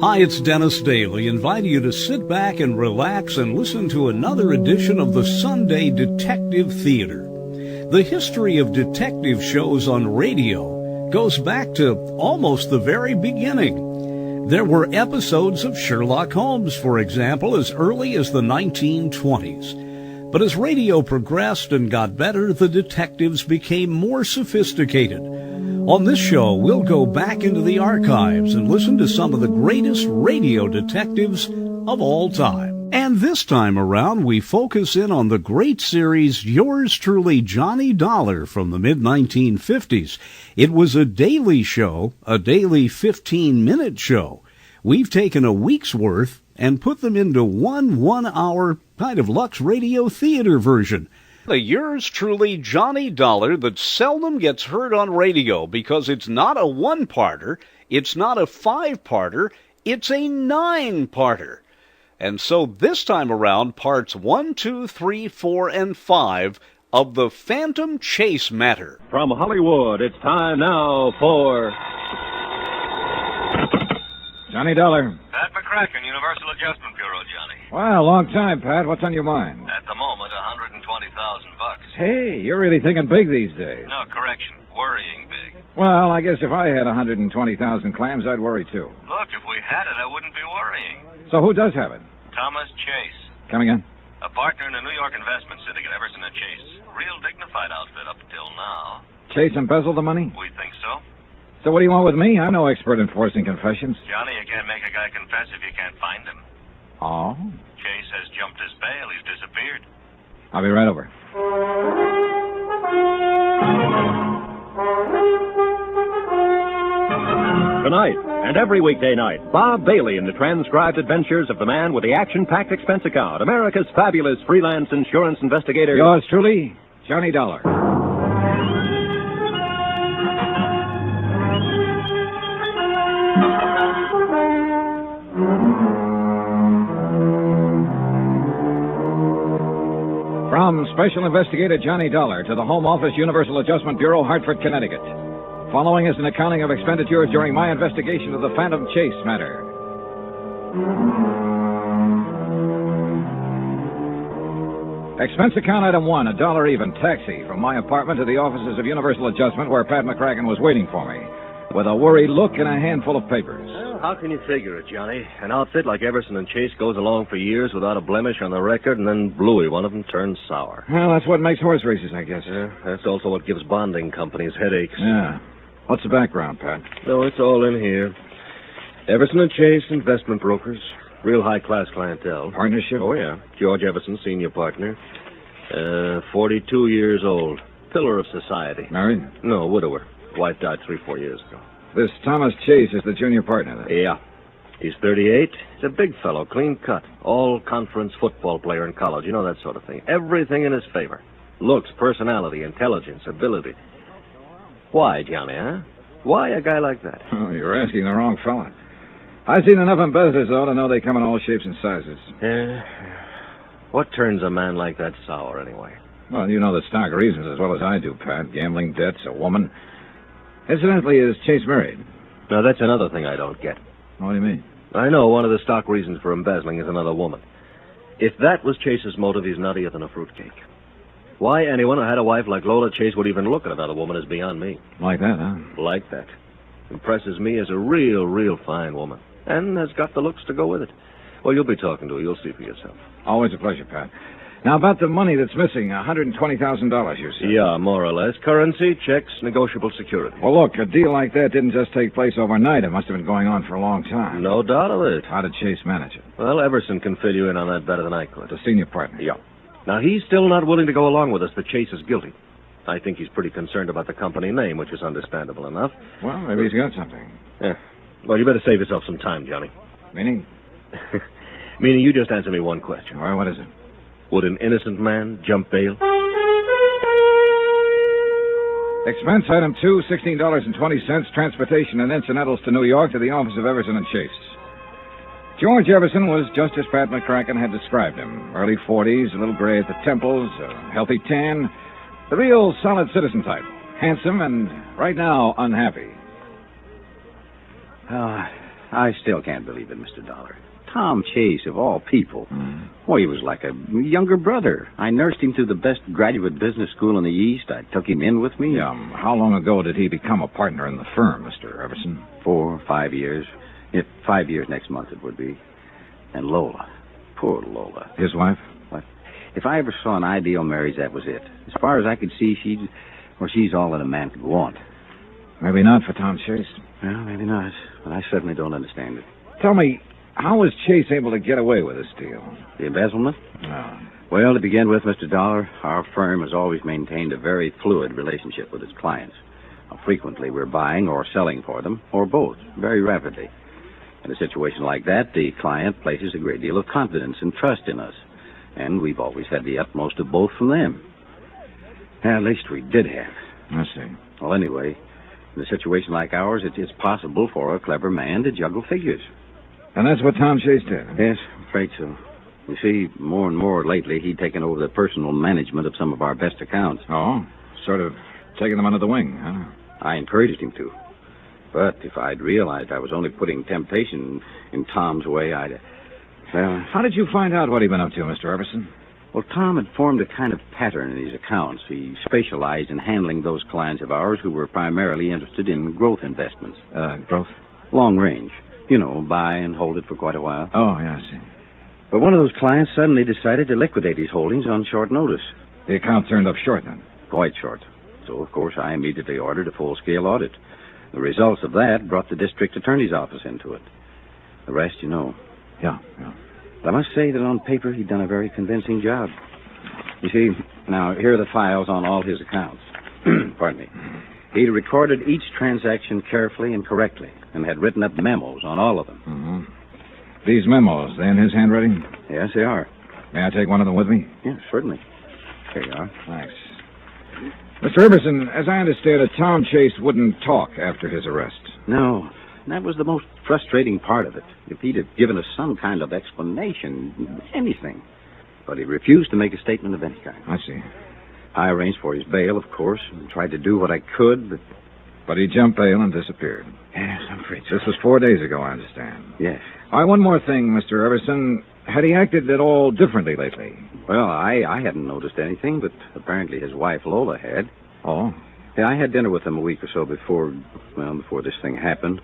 Hi, it's Dennis Daly, inviting you to sit back and relax and listen to another edition of the Sunday Detective Theater. The history of detective shows on radio goes back to almost the very beginning. There were episodes of Sherlock Holmes, for example, as early as the 1920s. But as radio progressed and got better, the detectives became more sophisticated. On this show, we'll go back into the archives and listen to some of the greatest radio detectives of all time. And this time around, we focus in on the great series Yours Truly, Johnny Dollar from the mid-1950s. It was a daily show, a daily 15-minute show. We've taken a week's worth and put them into one-hour kind of Lux Radio Theater version. The Yours Truly, Johnny Dollar that seldom gets heard on radio because it's not a one-parter, it's not a five-parter, it's a nine-parter. And so this time around, parts 1, 2, 3, 4, and 5 of the Phantom Chase matter. From Hollywood, it's time now for Johnny Dollar. Pat McCracken, Universal Adjustment Bureau, Johnny. Wow, long time, Pat. What's on your mind? At the moment, $120,000. Hey, you're really thinking big these days. No, correction. Worrying big. Well, I guess if I had 120,000 clams, I'd worry too. Look, if we had it, I wouldn't be worrying. So who does have it? Thomas Chase. Come again? A partner in the New York investment syndicate, Everson & Chase. Real dignified outfit up till now. Chase embezzled the money? We think so. So what do you want with me? I'm no expert in forcing confessions. Johnny, you can't make a guy confess if you can't find him. Oh? Chase has jumped his bail. He's disappeared. I'll be right over. Tonight and every weekday night, Bob Bailey in the transcribed adventures of the man with the action-packed expense account, America's fabulous freelance insurance investigator. Yours truly, Johnny Dollar. From Special Investigator Johnny Dollar to the Home Office, Universal Adjustment Bureau, Hartford, Connecticut. Following is an accounting of expenditures during my investigation of the Phantom Chase matter. Expense account item 1, $1 even, taxi from my apartment to the offices of Universal Adjustment where Pat McCracken was waiting for me, with a worried look and a handful of papers. Well, how can you figure it, Johnny? An outfit like Everson & Chase goes along for years without a blemish on the record, and then Bluey, one of them, turns sour. Well, that's what makes horse races, I guess. Yeah, that's also what gives bonding companies headaches. Yeah. What's the background, Pat? No, it's all in here. Everson & Chase, investment brokers. Real high-class clientele. Partnership? Oh, yeah. George Everson, senior partner. 42 years old. Pillar of society. Married? No, widower. Wife died 3-4 years ago. This Thomas Chase is the junior partner, then? Yeah. He's 38. He's a big fellow, clean cut. All-conference football player in college. You know, that sort of thing. Everything in his favor. Looks, personality, intelligence, ability. Why, Johnny, huh? Why a guy like that? Oh, you're asking the wrong fella. I've seen enough embezzlers, though, to know they come in all shapes and sizes. Yeah. What turns a man like that sour, anyway? Well, you know the stock reasons as well as I do, Pat. Gambling debts, a woman. Incidentally, is Chase married? Now, that's another thing I don't get. What do you mean? I know one of the stock reasons for embezzling is another woman. If that was Chase's motive, he's nuttier than a fruitcake. Why anyone who had a wife like Lola Chase would even look at another woman is beyond me. Like that, huh? Like that. Impresses me as a real fine woman. And has got the looks to go with it. Well, you'll be talking to her. You'll see for yourself. Always a pleasure, Pat. Now, about the money that's missing, $120,000, you said. Yeah, more or less. Currency, checks, negotiable security. Well, look, a deal like that didn't just take place overnight. It must have been going on for a long time. No doubt of it. How did Chase manage it? Well, Everson can fill you in on that better than I could. The senior partner. Yeah. Now, he's still not willing to go along with us that Chase is guilty. I think he's pretty concerned about the company name, which is understandable enough. Well, maybe he's got something. Yeah. Well, you better save yourself some time, Johnny. Meaning? Meaning you just answer me one question. Well, what is it? Would an innocent man jump bail? Expense item 2, $16.20, transportation and incidentals to New York to the office of Everson & Chase. George Everson was just as Pat McCracken had described him. Early 40s, a little gray at the temples, a healthy tan. The real solid citizen type. Handsome and, right now, unhappy. I still can't believe it, Mr. Dollar. Tom Chase, of all people. Well, he was like a younger brother. I nursed him through the best graduate business school in the East. I took him in with me. Yeah, how long ago did he become a partner in the firm, Mr. Everson? 4 or 5 years. 5 years next month it would be. And Lola. Poor Lola. His wife? What? If I ever saw an ideal marriage, that was it. As far as I could see, she's all that a man could want. Maybe not for Tom Chase. Well, maybe not. But I certainly don't understand it. Tell me, how was Chase able to get away with this deal? The embezzlement? No. Well, to begin with, Mr. Dollar, our firm has always maintained a very fluid relationship with its clients. Now, frequently, we're buying or selling for them, or both, very rapidly. In a situation like that, the client places a great deal of confidence and trust in us. And we've always had the utmost of both from them. At least we did have. I see. Well, anyway, in a situation like ours, it's possible for a clever man to juggle figures. And that's what Tom Chase did? Yes, I'm afraid so. You see, more and more lately, he'd taken over the personal management of some of our best accounts. Oh, sort of taking them under the wing, huh? I encouraged him to. But if I'd realized I was only putting temptation in Tom's way, Well... How did you find out what he'd been up to, Mr. Everson? Well, Tom had formed a kind of pattern in his accounts. He specialized in handling those clients of ours who were primarily interested in growth investments. Growth? Long range. You know, buy and hold it for quite a while. Oh, yeah, I see. But one of those clients suddenly decided to liquidate his holdings on short notice. The account turned up short, then? Quite short. So, of course, I immediately ordered a full-scale audit. The results of that brought the district attorney's office into it. The rest, you know. Yeah. But I must say that on paper, he'd done a very convincing job. You see, now, here are the files on all his accounts. Pardon me. He'd recorded each transaction carefully and correctly and had written up memos on all of them. Mm-hmm. These memos, they in his handwriting? Yes, they are. May I take one of them with me? Yes, certainly. Here you are. Thanks. Mr. Everson, as I understand it, Tom Chase wouldn't talk after his arrest. No, that was the most frustrating part of it. If he'd have given us some kind of explanation, anything. But he refused to make a statement of any kind. I see. I arranged for his bail, of course, and tried to do what I could, but... But he jumped bail and disappeared. Yes, I'm afraid so. This was 4 days ago, I understand. Yes. All right, one more thing, Mr. Everson. Had he acted at all differently lately? Well, I hadn't noticed anything, but apparently his wife, Lola, had. Oh? Yeah, I had dinner with him a week or so before this thing happened.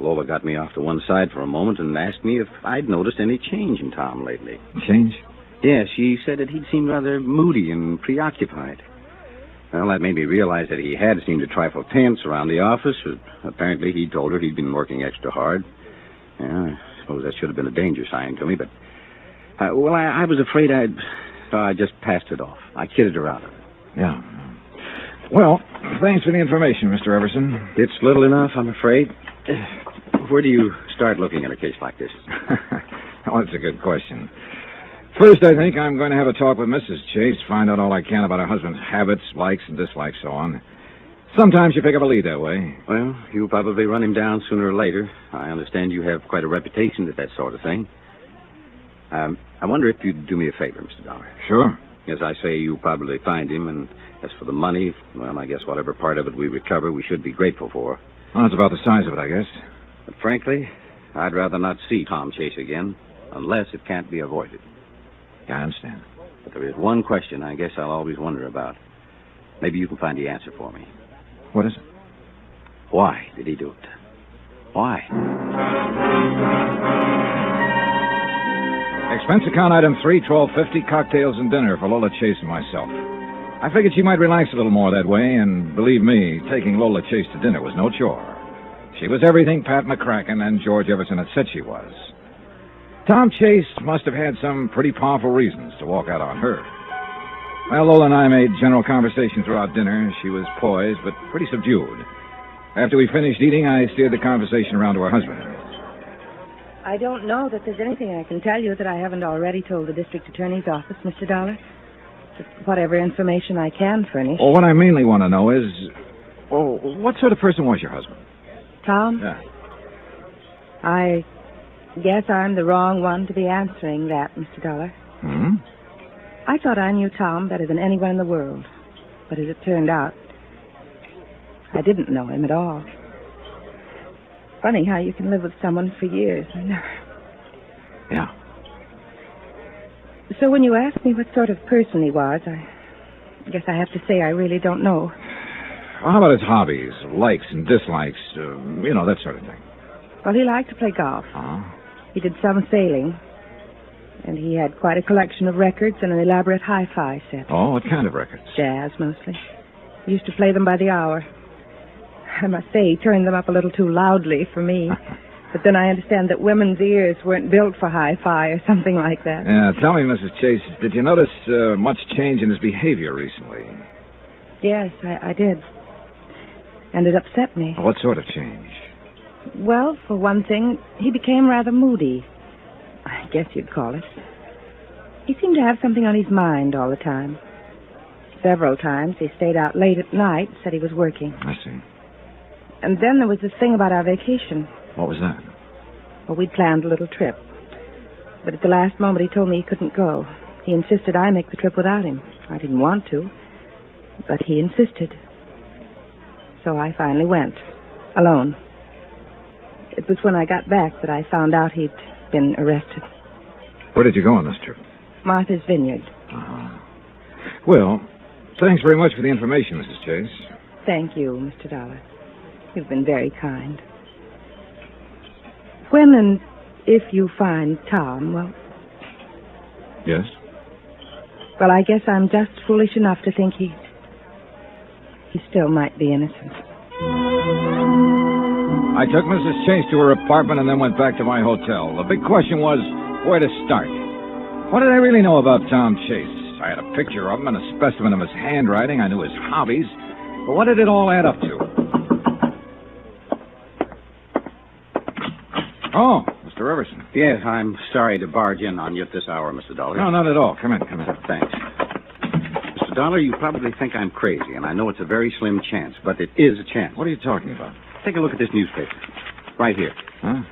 Lola got me off to one side for a moment and asked me if I'd noticed any change in Tom lately. Change? Yes, she said that he'd seemed rather moody and preoccupied. Well, that made me realize that he had seemed a trifle tense around the office. Apparently, he told her he'd been working extra hard. Yeah, I suppose that should have been a danger sign to me, but... I was afraid I just passed it off. I kidded her out of it. Yeah. Well, thanks for the information, Mr. Everson. It's little enough, I'm afraid. Where do you start looking at a case like this? Oh, that's a good question. First, I think I'm going to have a talk with Mrs. Chase, find out all I can about her husband's habits, likes, and dislikes, so on. Sometimes you pick up a lead that way. Well, you'll probably run him down sooner or later. I understand you have quite a reputation at that sort of thing. I wonder if you'd do me a favor, Mr. Dollar. Sure. As I say, you'll probably find him, and as for the money, well, I guess whatever part of it we recover, we should be grateful for. Well, that's about the size of it, I guess. But frankly, I'd rather not see Tom Chase again, unless it can't be avoided. Yeah, I understand. But there is one question I guess I'll always wonder about. Maybe you can find the answer for me. What is it? Why did he do it? Why? Expense account item 3, $12.50, cocktails and dinner for Lola Chase and myself. I figured she might relax a little more that way, and believe me, taking Lola Chase to dinner was no chore. She was everything Pat McCracken and George Everson had said she was. Tom Chase must have had some pretty powerful reasons to walk out on her. Well, Lola and I made general conversation throughout dinner. She was poised, but pretty subdued. After we finished eating, I steered the conversation around to her husband. I don't know that there's anything I can tell you that I haven't already told the district attorney's office, Mr. Dollar. Just whatever information I can furnish. Well, what I mainly want to know is, what sort of person was your husband? Tom? Yeah. I guess I'm the wrong one to be answering that, Mr. Dollar. Hmm? I thought I knew Tom better than anyone in the world. But as it turned out, I didn't know him at all. funny how you can live with someone for years. Yeah. So when you ask me what sort of person he was, I guess I have to say I really don't know. Well, how about his hobbies, likes and dislikes, that sort of thing? Well, he liked to play golf. He did some sailing. And he had quite a collection of records and an elaborate hi-fi set. Oh, what kind of records? Jazz, mostly. He used to play them by the hour. I must say he turned them up a little too loudly for me. But then I understand that women's ears weren't built for hi-fi or something like that. Yeah, tell me, Mrs. Chase, did you notice much change in his behavior recently? Yes, I did. And it upset me. What sort of change? Well, for one thing, he became rather moody. I guess you'd call it. He seemed to have something on his mind all the time. Several times he stayed out late at night, said he was working. I see. And then there was this thing about our vacation. What was that? Well, we'd planned a little trip. But at the last moment he told me he couldn't go. He insisted I make the trip without him. I didn't want to, but he insisted. So I finally went, alone. It was when I got back that I found out he'd been arrested. Where did you go on this trip? Martha's Vineyard. Well, thanks very much for the information, Mrs. Chase. Thank you, Mr. Dollar. You've been very kind. When and if you find Tom, well... Yes? Well, I guess I'm just foolish enough to think he still might be innocent. I took Mrs. Chase to her apartment and then went back to my hotel. The big question was where to start. What did I really know about Tom Chase? I had a picture of him and a specimen of his handwriting. I knew his hobbies. But what did it all add up to? Oh, Mr. Everson. Yes, I'm sorry to barge in on you at this hour, Mr. Dollar. No, not at all. Come in. Thanks. Mr. Dollar, you probably think I'm crazy, and I know it's a very slim chance, but it is a chance. What are you talking about? Take a look at this newspaper. Right here. Huh?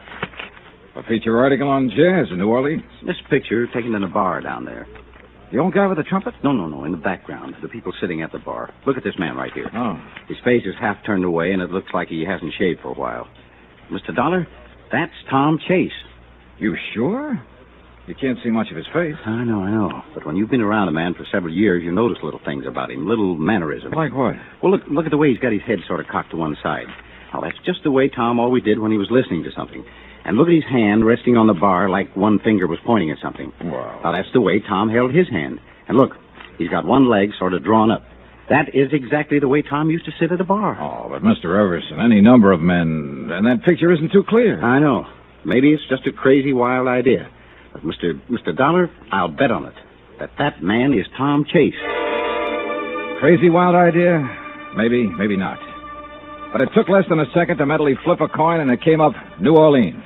A feature article on jazz in New Orleans? This picture taken in a bar down there. The old guy with the trumpet? No, in the background. The people sitting at the bar. Look at this man right here. Oh. His face is half turned away, and it looks like he hasn't shaved for a while. Mr. Dollar, that's Tom Chase. You sure? You can't see much of his face. I know. But when you've been around a man for several years, you notice little things about him, little mannerisms. Like what? Well, look at the way he's got his head sort of cocked to one side. Now, that's just the way Tom always did when he was listening to something. And look at his hand resting on the bar like one finger was pointing at something. Wow. Now, that's the way Tom held his hand. And look, he's got one leg sort of drawn up. That is exactly the way Tom used to sit at a bar. Oh, but Mr. Everson, any number of men, and that picture isn't too clear. I know. Maybe it's just a crazy, wild idea. But, Mr. Dollar, I'll bet on it that man is Tom Chase. Crazy, wild idea? Maybe, maybe not. But it took less than a second to mentally flip a coin, and it came up New Orleans.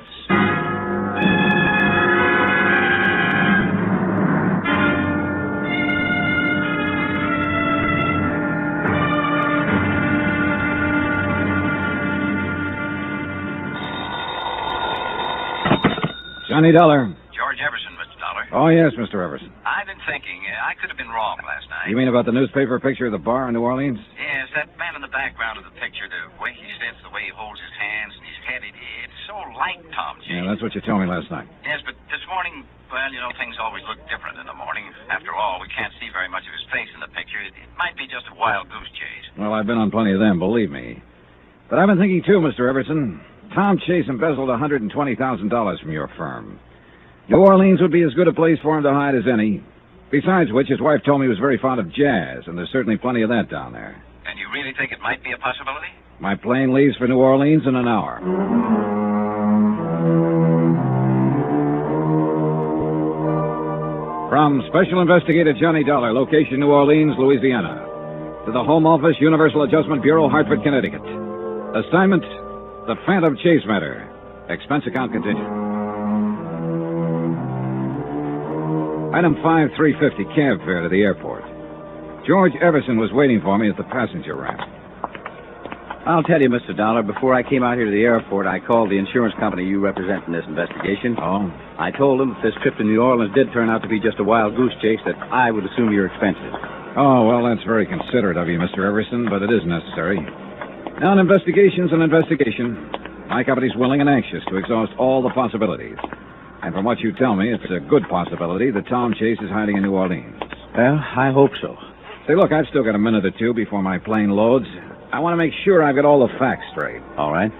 Johnny Dollar. George Everson, Mr. Dollar. Oh, yes, Mr. Everson. I've been thinking. I could have been wrong last night. You mean about the newspaper picture of the bar in New Orleans? Yes, that man in the background of the picture, the way he sits, the way he holds his hands and his head, it's so like Tom Chase. Yeah, that's what you told me last night. Yes, but this morning, well, things always look different in the morning. After all, we can't see very much of his face in the picture. It might be just a wild goose chase. Well, I've been on plenty of them, believe me. But I've been thinking, too, Mr. Everson. Tom Chase embezzled $120,000 from your firm. New Orleans would be as good a place for him to hide as any. Besides which, his wife told me he was very fond of jazz, and there's certainly plenty of that down there. And you really think it might be a possibility? My plane leaves for New Orleans in an hour. From Special Investigator Johnny Dollar, location New Orleans, Louisiana, to the Home Office, Universal Adjustment Bureau, Hartford, Connecticut. Assignment, the Phantom Chase matter. Expense account contingent. Item 5350, cab fare to the airport. George Everson was waiting for me at the passenger ramp. I'll tell you, Mr. Dollar, before I came out here to the airport, I called the insurance company you represent in this investigation. Oh? I told them if this trip to New Orleans did turn out to be just a wild goose chase, that I would assume your expenses. Oh, well, that's very considerate of you, Mr. Everson, but it is necessary. Now, an investigation's an investigation. My company's willing and anxious to exhaust all the possibilities. And from what you tell me, it's a good possibility that Tom Chase is hiding in New Orleans. Well, I hope so. Say, look, I've still got a minute or two before my plane loads. I want to make sure I've got all the facts straight. All right.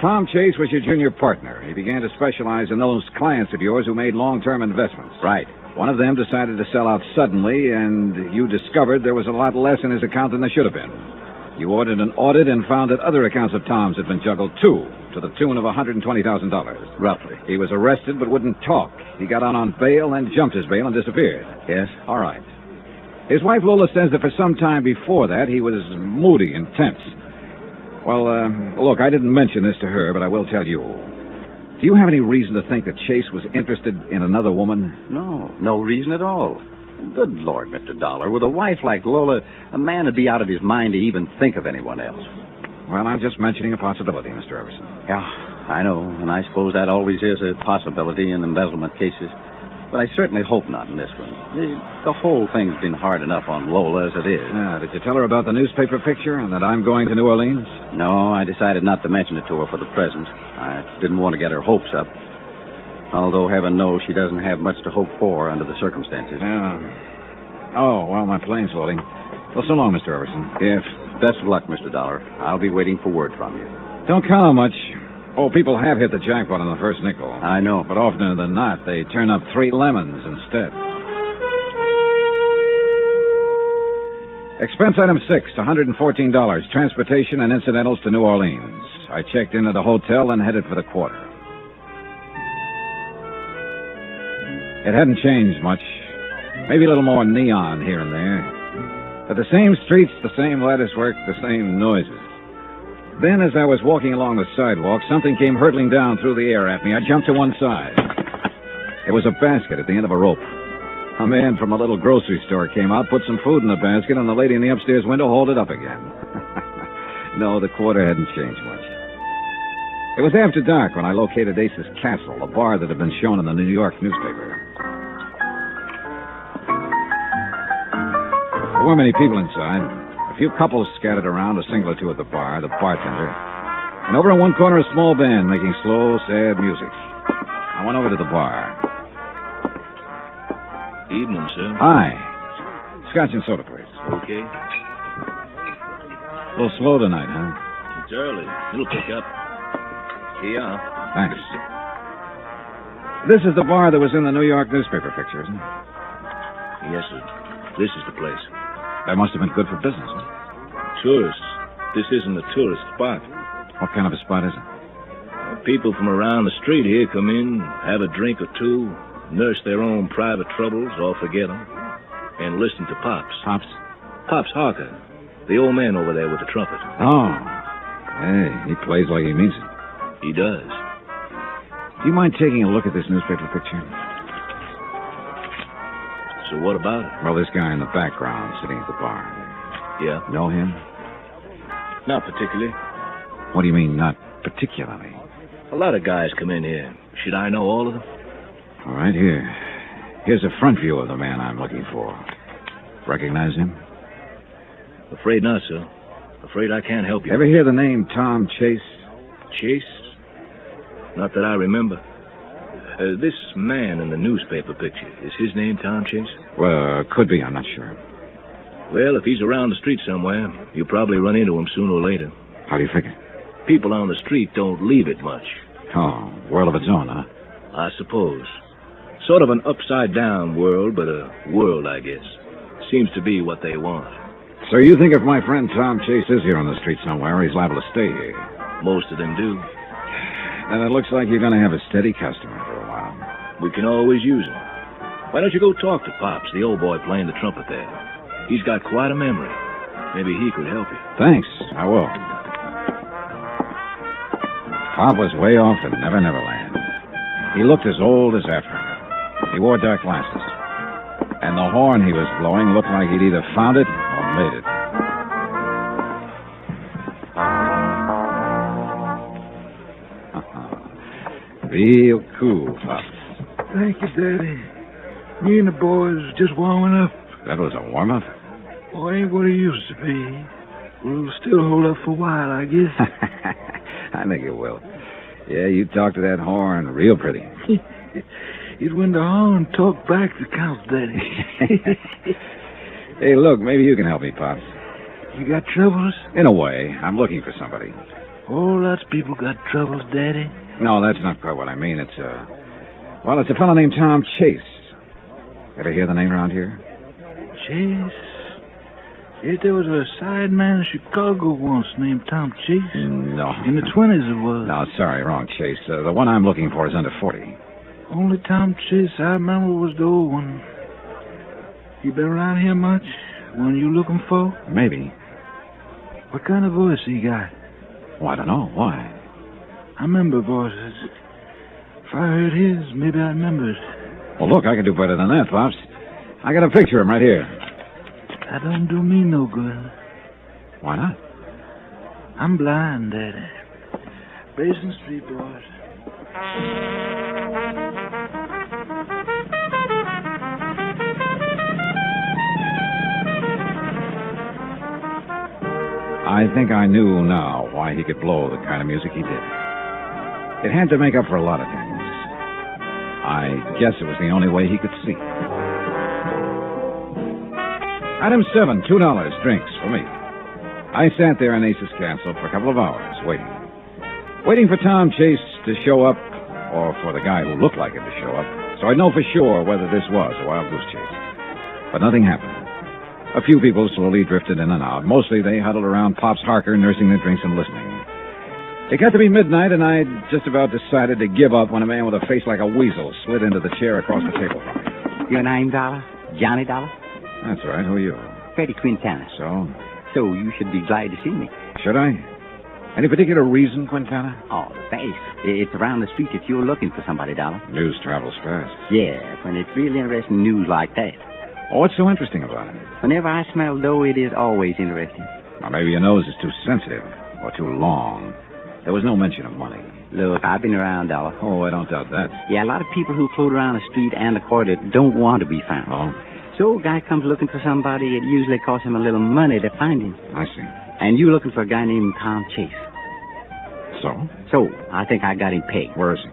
Tom Chase was your junior partner. He began to specialize in those clients of yours who made long-term investments. Right. One of them decided to sell out suddenly, and you discovered there was a lot less in his account than there should have been. You ordered an audit and found that other accounts of Tom's had been juggled, too, to the tune of $120,000. Roughly. He was arrested but wouldn't talk. He got out on bail and jumped his bail and disappeared. Yes. All right. His wife, Lola, says that for some time before that, he was moody and tense. Well, look, I didn't mention this to her, but I will tell you. Do you have any reason to think that Chase was interested in another woman? No reason at all. Good Lord, Mr. Dollar. With a wife like Lola, a man would be out of his mind to even think of anyone else. Well, I'm just mentioning a possibility, Mr. Everson. Yeah, I know, and I suppose that always is a possibility in embezzlement cases. But I certainly hope not in this one. The whole thing's been hard enough on Lola as it is. Did you tell her about the newspaper picture and that I'm going to New Orleans? No, I decided not to mention it to her for the present. I didn't want to get her hopes up. Although heaven knows she doesn't have much to hope for under the circumstances. Yeah. Oh, well, my plane's loading. Well, so long, Mr. Everson. Yes, best of luck, Mr. Dollar. I'll be waiting for word from you. Don't count on much. Oh, people have hit the jackpot on the first nickel. I know. But oftener than not, they turn up 3 lemons instead. Expense item 6, $114. Transportation and incidentals to New Orleans. I checked in at a hotel and headed for the quarter. It hadn't changed much. Maybe a little more neon here and there. But the same streets, the same lattice work, the same noises. Then, as I was walking along the sidewalk, something came hurtling down through the air at me. I jumped to one side. It was a basket at the end of a rope. A man from a little grocery store came out, put some food in the basket, and the lady in the upstairs window hauled it up again. No, the quarter hadn't changed much. It was after dark when I located Ace's Castle, a bar that had been shown in the New York newspaper. There weren't many people inside. A few couples scattered around, a single or two at the bar, the bartender. And over in one corner, a small band making slow, sad music. I went over to the bar. Evening, sir. Hi. Scotch and soda, please. Okay. A little slow tonight, huh? It's early. It'll pick up. Here you are. Thanks. This is the bar that was in the New York newspaper picture, isn't it? Yes, sir. This is the place. That must have been good for business, huh? Tourists. This isn't a tourist spot. What kind of a spot is it? People from around the street here come in, have a drink or two, nurse their own private troubles or forget them, and listen to Pops. Pops? Pops Harker, the old man over there with the trumpet. Oh. Hey, he plays like he means it. He does. Do you mind taking a look at this newspaper picture? So what about it? Well, this guy in the background sitting at the bar. Yeah? Know him? Not particularly. What do you mean, not particularly? A lot of guys come in here. Should I know all of them? All right, here. Here's a front view of the man I'm looking for. Recognize him? Afraid not, sir. Afraid I can't help you. Ever hear the name Tom Chase? Chase? Not that I remember. This man in the newspaper picture, is his name Tom Chase? Well, could be. I'm not sure. Well, if he's around the street somewhere, you'll probably run into him sooner or later. How do you figure? People on the street don't leave it much. Oh, world of its own, huh? I suppose. Sort of an upside-down world, but a world, I guess. Seems to be what they want. So you think if my friend Tom Chase is here on the street somewhere, he's liable to stay here? Most of them do. Then it looks like you're going to have a steady customer for a while. We can always use him. Why don't you go talk to Pops, the old boy playing the trumpet there? He's got quite a memory. Maybe he could help you. Thanks. I will. Pop was way off in Never Never Land. He looked as old as ever. He wore dark glasses. And the horn he was blowing looked like he'd either found it or made it. Real cool, Pop. Thank you, Daddy. Me and the boys just warming up. That was a warm-up? Oh, ain't what it used to be. We'll still hold up for a while, I guess. I I think it will. Yeah, you talk to that horn real pretty. It when the horn talk back to Count Daddy. Hey, look, maybe you can help me, Pops. You got troubles? In a way, I'm looking for somebody. Oh, lots of people got troubles, Daddy. No, that's not quite what I mean. It's a fellow named Tom Chase. Ever hear the name around here? Chase? Yes, there was a side man in Chicago once named Tom Chase. No. In the 20s it was. No, sorry, wrong Chase. The one I'm looking for is under 40. Only Tom Chase I remember was the old one. You been around here much? One you looking for? Maybe. What kind of voice he got? Well, I don't know. Why? I remember voices. If I heard his, maybe I remember it. Well, look, I can do better than that, Pops. I got a picture of him right here. That don't do me no good. Why not? I'm blind, Daddy. Basin Street, boys. I think I knew now why he could blow the kind of music he did. It had to make up for a lot of things. I guess it was the only way he could see. Item 7, $2, drinks for me. I sat there in Ace's Castle for a couple of hours, waiting for Tom Chase to show up, or for the guy who looked like him to show up, so I'd know for sure whether this was a wild goose chase. But nothing happened. A few people slowly drifted in and out. Mostly they huddled around Pops Harker, nursing their drinks and listening. It got to be midnight, and I just about decided to give up when a man with a face like a weasel slid into the chair across the table from me. Your name, Dollar? Johnny Dollar? That's right. Who are you? Freddie Quintana. So? So you should be glad to see me. Should I? Any particular reason, Quintana? Oh, the face. It's around the street if you're looking for somebody, Dollar. News travels fast. Yeah, when it's really interesting news like that. Oh, what's so interesting about it? Whenever I smell dough, it is always interesting. Well, maybe your nose is too sensitive or too long. There was no mention of money. Look, I've been around, Dollar. Oh, I don't doubt that. Yeah, a lot of people who float around the street and the corridor don't want to be found. Oh? So a guy comes looking for somebody, it usually costs him a little money to find him. I see. And you're looking for a guy named Tom Chase. So? So, I think I got him pegged. Where is he?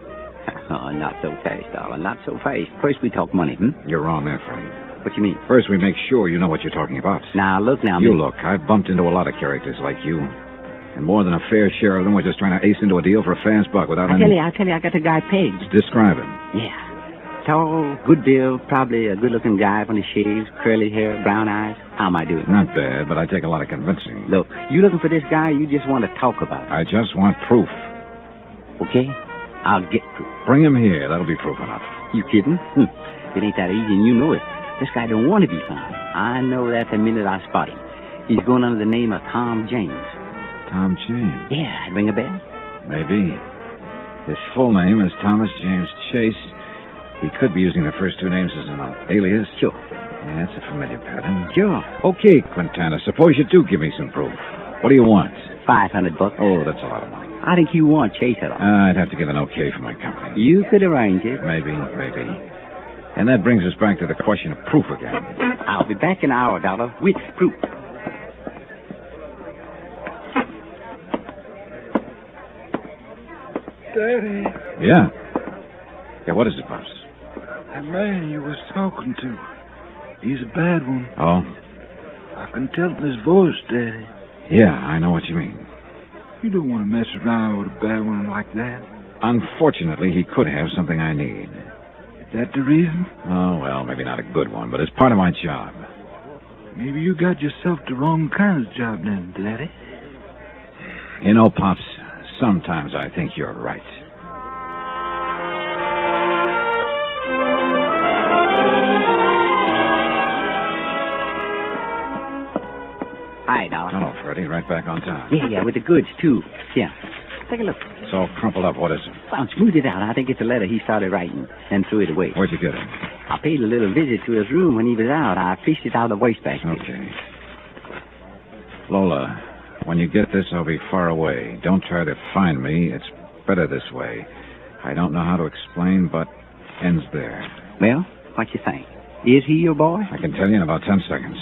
Oh, not so fast, Dollar, not so fast. First we talk money, You're wrong there, Freddie. What you mean? First, we make sure you know what you're talking about. Now, look now, You look. I've bumped into a lot of characters like you. And more than a fair share of them were just trying to ace into a deal for a fast buck without I tell you, I got the guy pegged. Describe him. Yeah. Tall, good build, probably a good-looking guy when he shaves, curly hair, brown eyes. How am I doing? Not bad, but I take a lot of convincing. Look, you looking for this guy, you just want to talk about it. I just want proof. Okay? I'll get proof. Bring him here. That'll be proof enough. You kidding? It ain't that easy, and you know it. This guy don't want to be found. I know that the minute I spot him. He's going under the name of Tom James. Tom James? Yeah, ring a bell? Maybe. His full name is Thomas James Chase. He could be using the first two names as an alias. Sure. Yeah, that's a familiar pattern. Sure. Okay, Quintana, suppose you do give me some proof. What do you want? $500. Oh, that's a lot of money. I think you want Chase at all. I'd have to give an okay for my company. You could arrange it. Maybe. And that brings us back to the question of proof again. I'll be back in an hour, Dollar, with proof. Daddy. Yeah. Yeah, what is it, Pops? That man you was talking to, he's a bad one. Oh? I can tell from his voice, Daddy. Yeah, I know what you mean. You don't want to mess around with a bad one like that. Unfortunately, he could have something I need. Is that the reason? Oh, well, maybe not a good one, but it's part of my job. Maybe you got yourself the wrong kind of job then, Daddy. You know, Pops, sometimes I think you're right. Hi, Dollar. Hello, Freddie. Right back on time. Yeah, with the goods, too. Yeah. Take a look. It's all crumpled up. What is it? Well, smooth it out. I think it's a letter he started writing and threw it away. Where'd you get it? I paid a little visit to his room when he was out. I fished it out of the wastebasket. Okay. Lola, when you get this, I'll be far away. Don't try to find me. It's better this way. I don't know how to explain, but ends there. Well, what you think? Is he your boy? I can tell you in about 10 seconds.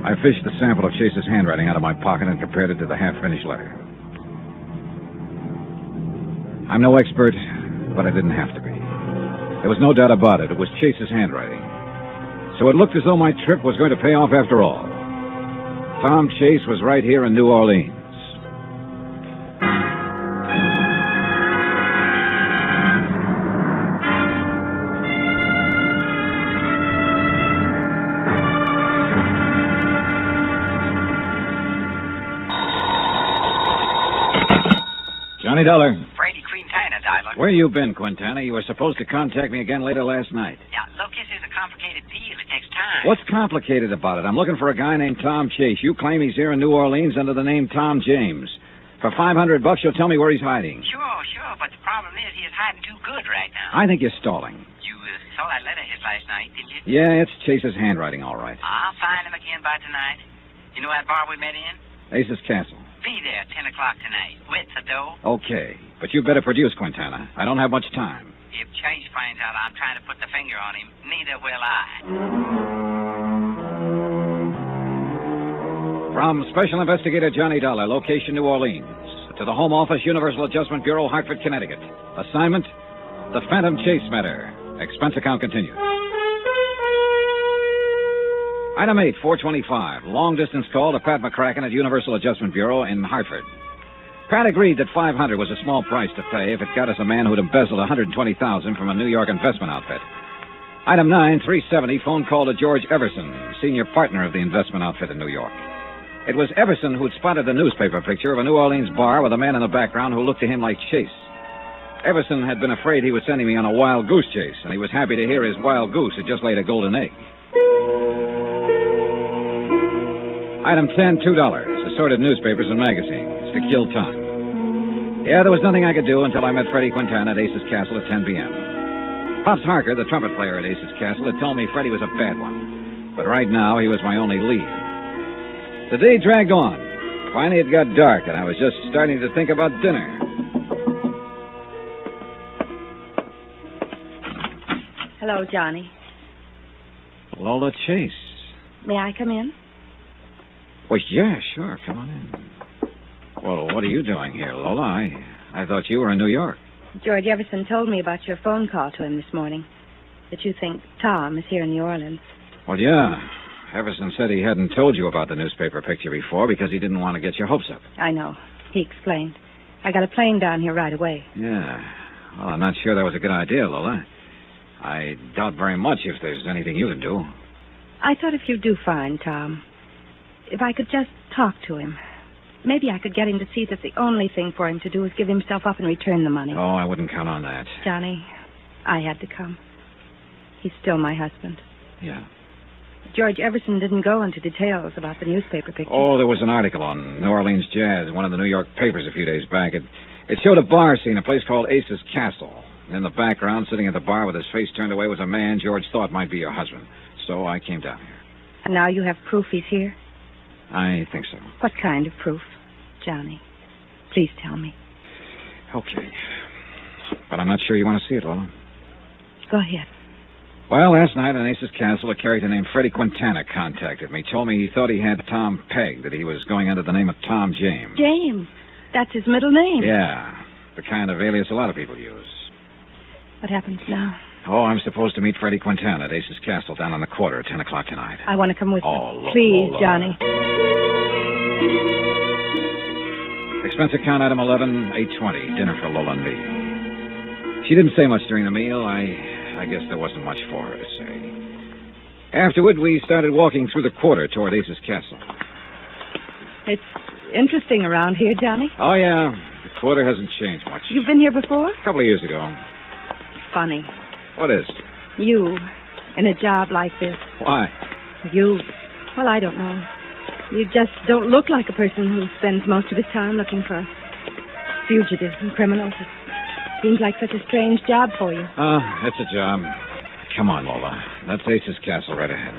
I fished the sample of Chase's handwriting out of my pocket and compared it to the half-finished letter. I'm no expert, but I didn't have to be. There was no doubt about it. It was Chase's handwriting. So it looked as though my trip was going to pay off after all. Tom Chase was right here in New Orleans. Johnny Dollar. Brady Quintana, Dollar. Where you been, Quintana? You were supposed to contact me again later last night. Yeah, look, this is a complicated deal. It takes time. What's complicated about it? I'm looking for a guy named Tom Chase. You claim he's here in New Orleans under the name Tom James. For $500, you'll tell me where he's hiding. Sure, but the problem is he is hiding too good right now. I think you're stalling. You saw that letter of his last night, didn't you? Yeah, it's Chase's handwriting, all right. I'll find him again by tonight. You know that bar we met in? Ace's Castle. Be there 10 o'clock tonight. With the dough. Okay, but you better produce, Quintana. I don't have much time. If Chase finds out I'm trying to put the finger on him, neither will I. From Special Investigator Johnny Dollar, location New Orleans, to the Home Office, Universal Adjustment Bureau, Hartford, Connecticut. Assignment, the Phantom Chase matter. Expense account continued. Item 8, 425. Long-distance call to Pat McCracken at Universal Adjustment Bureau in Hartford. Pat agreed that $500 was a small price to pay if it got us a man who'd embezzled $120,000 from a New York investment outfit. Item 9, 370. Phone call to George Everson, senior partner of the investment outfit in New York. It was Everson who'd spotted the newspaper picture of a New Orleans bar with a man in the background who looked to him like Chase. Everson had been afraid he was sending me on a wild goose chase, and he was happy to hear his wild goose had just laid a golden egg. Item 10, $2. Assorted newspapers and magazines to kill time. Yeah, there was nothing I could do until I met Freddie Quintana at Ace's Castle at 10 p.m. Pops Harker, the trumpet player at Ace's Castle, had told me Freddie was a bad one. But right now, he was my only lead. The day dragged on. Finally, it got dark, and I was just starting to think about dinner. Hello, Johnny. Lola Chase. May I come in? Well, yeah, sure. Come on in. Well, what are you doing here, Lola? I thought you were in New York. George Everson told me about your phone call to him this morning. That you think Tom is here in New Orleans. Well, yeah. Everson said he hadn't told you about the newspaper picture before because he didn't want to get your hopes up. I know. He explained. I got a plane down here right away. Yeah. Well, I'm not sure that was a good idea, Lola. I doubt very much if there's anything you can do. I thought if you do find Tom, if I could just talk to him, maybe I could get him to see that the only thing for him to do is give himself up and return the money. Oh, I wouldn't count on that. Johnny, I had to come. He's still my husband. Yeah. George Everson didn't go into details about the newspaper picture. Oh, there was an article on New Orleans Jazz in one of the New York papers a few days back. It showed a bar scene, a place called Ace's Castle. And in the background, sitting at the bar with his face turned away, was a man George thought might be your husband. So I came down here. And now you have proof he's here? I think so. What kind of proof, Johnny? Please tell me. Okay. But I'm not sure you want to see it, Lola. Go ahead. Well, last night on Ace's Castle, a character named Freddie Quintana contacted me. Told me he thought he had Tom pegged, that he was going under the name of Tom James. James? That's his middle name? Yeah. The kind of alias a lot of people use. What happens now? Oh, I'm supposed to meet Freddie Quintana at Ace's Castle down on the quarter at 10 o'clock tonight. I want to come with you. Lola, please, Lola. Johnny. Expense account item 11, $8.20. Dinner for Lola and me. She didn't say much during the meal. I guess there wasn't much for her to say. Afterward, we started walking through the quarter toward Ace's Castle. It's interesting around here, Johnny. Oh, yeah. The quarter hasn't changed much. You've been here before? A couple of years ago. Funny. What is? You, in a job like this. Why? You, well, I don't know. You just don't look like a person who spends most of his time looking for fugitives and criminals. It seems like such a strange job for you. It's a job. Come on, Lola. That's Ace's Castle right ahead.